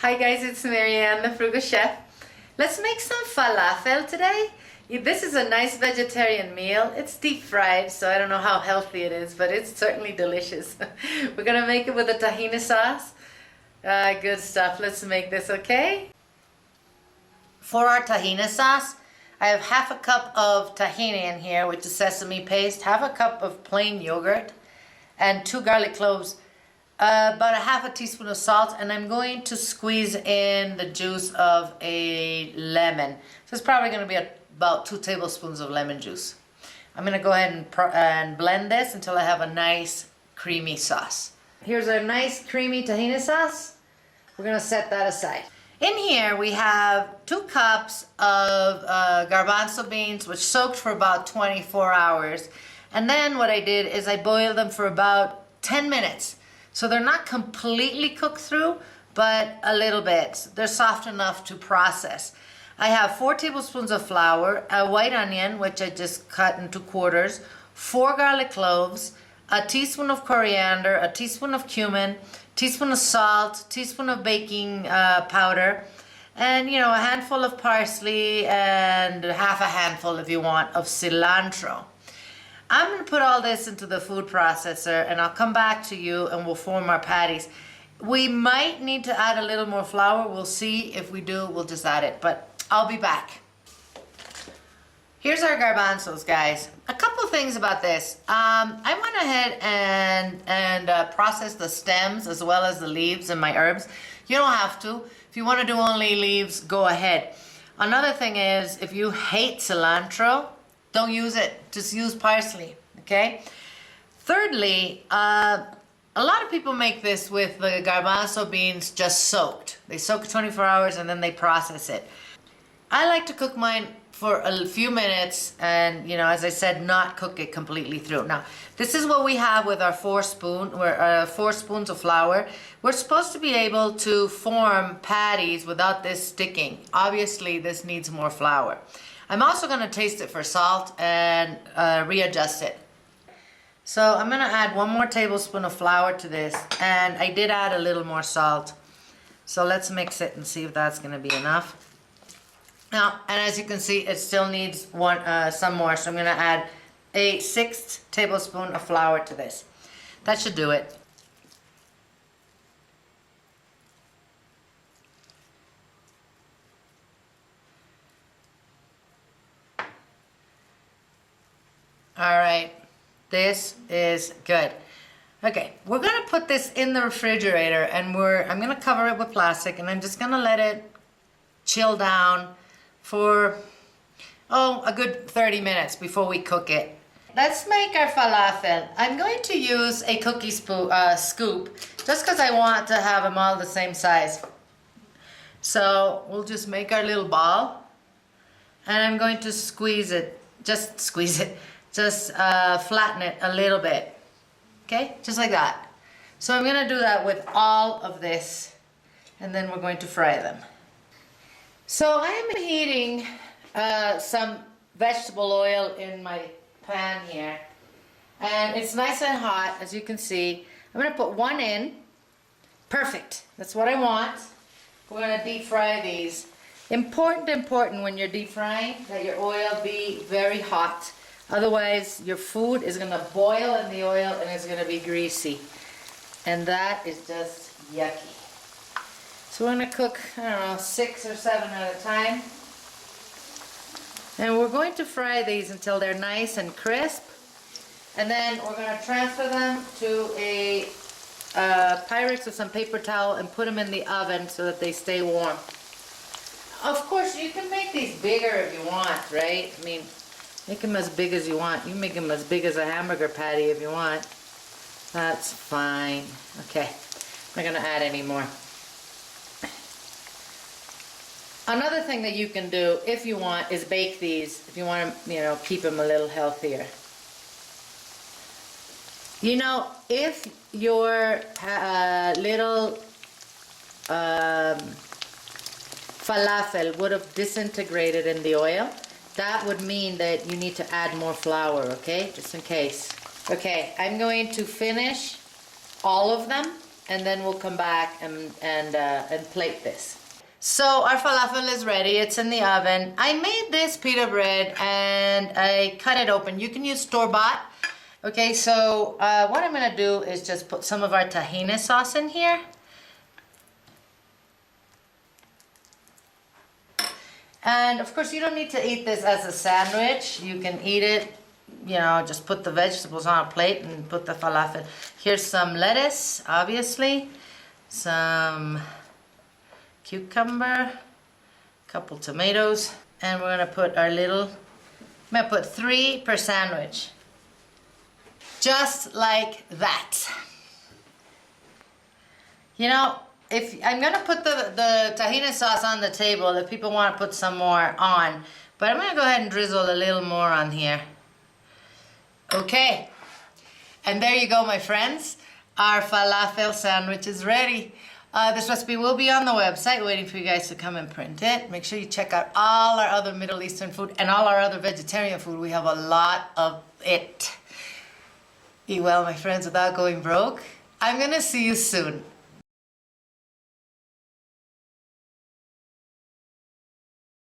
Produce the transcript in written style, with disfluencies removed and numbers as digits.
Hi guys, it's Marianne, the Frugal Chef. Let's make some falafel today. This is a nice vegetarian meal. It's deep fried, so I don't know how healthy it is, but it's certainly delicious. We're gonna make it with a tahini sauce. Good stuff. Let's make this, okay? For our tahini sauce, I have half a cup of tahini in here, which is sesame paste, half a cup of plain yogurt, and 2 garlic cloves, about a half a teaspoon of salt, and I'm going to squeeze in the juice of a lemon. So it's probably going to be about 2 tablespoons of lemon juice. I'm going to go ahead and blend this until I have a nice creamy sauce. Here's our nice creamy tahini sauce. We're going to set that aside. In here we have 2 cups of garbanzo beans, which soaked for about 24 hours. And then what I did is I boiled them for about 10 minutes. So they're not completely cooked through, but a little bit. They're soft enough to process. I have 4 tablespoons of flour, a white onion, which I just cut into quarters, 4 garlic cloves, a teaspoon of coriander, a teaspoon of cumin, teaspoon of salt, teaspoon of baking powder, and a handful of parsley and half a handful, if you want, of cilantro. I'm going to put all this into the food processor and I'll come back to you and we'll form our patties. We might need to add a little more flour. We'll see. If we do, we'll just add it, but I'll be back. Here's our garbanzos, guys. A couple things about this. I went ahead and processed the stems as well as the leaves and my herbs. You don't have to. If you want to do only leaves, go ahead. Another thing is, if you hate cilantro, don't use it. Just use parsley, okay? Thirdly, a lot of people make this with the garbanzo beans just soaked. They soak 24 hours and then they process it. I like to cook mine for a few minutes and, as I said, not cook it completely through. Now, this is what we have with our 4 spoons of flour. We're supposed to be able to form patties without this sticking. Obviously, this needs more flour. I'm also going to taste it for salt and readjust it. So I'm going to add 1 more tablespoon of flour to this, and I did add a little more salt. So let's mix it and see if that's going to be enough. Now, and as you can see, it still needs some more, so I'm going to add a 1/6 tablespoon of flour to this. That should do it. All right, this is good. Okay, we're gonna put this in the refrigerator and I'm gonna cover it with plastic and I'm just gonna let it chill down for, a good 30 minutes before we cook it. Let's make our falafel. I'm going to use a cookie scoop just because I want to have them all the same size. So we'll just make our little ball and I'm going to squeeze it, just flatten it a little bit, okay, just like that. So I'm going to do that with all of this and then we're going to fry them. So I am heating some vegetable oil in my pan here and it's nice and hot, as you can see. I'm going to put 1 in. Perfect, that's what I want. We're going to deep fry these. Important when you're deep frying that your oil be very hot. Otherwise, your food is going to boil in the oil and it's going to be greasy. And that is just yucky. So we're going to cook, 6 or 7 at a time. And we're going to fry these until they're nice and crisp. And then we're going to transfer them to a Pyrex with some paper towel and put them in the oven so that they stay warm. Of course, you can make these bigger if you want, right? I mean, make them as big as you want. You can make them as big as a hamburger patty if you want. That's fine. Okay, I'm not going to add any more. Another thing that you can do, if you want, is bake these. If you want to, keep them a little healthier. If your little falafel would have disintegrated in the oil, that would mean that you need to add more flour, okay? Just in case. Okay, I'm going to finish all of them and then we'll come back and plate this. So our falafel is ready. It's in the oven. I made this pita bread and I cut it open. You can use store-bought. Okay, so what I'm gonna do is just put some of our tahina sauce in here. And of course you don't need to eat this as a sandwich. You can eat it, you know, just put the vegetables on a plate and put the falafel. Here's some lettuce, obviously. Some cucumber, a couple tomatoes, and we're gonna put our little, I'm gonna put 3 per sandwich. Just like that. You know, if I'm gonna put the tahina sauce on the table, if people want to put some more on, but I'm gonna go ahead and drizzle a little more on here. Okay, and there you go, my friends. Our falafel sandwich is ready. This recipe will be on the website waiting for you guys to come and print it. Make sure you check out all our other Middle Eastern food and all our other vegetarian food. We have a lot of it. Eat well, my friends, without going broke. I'm gonna see you soon.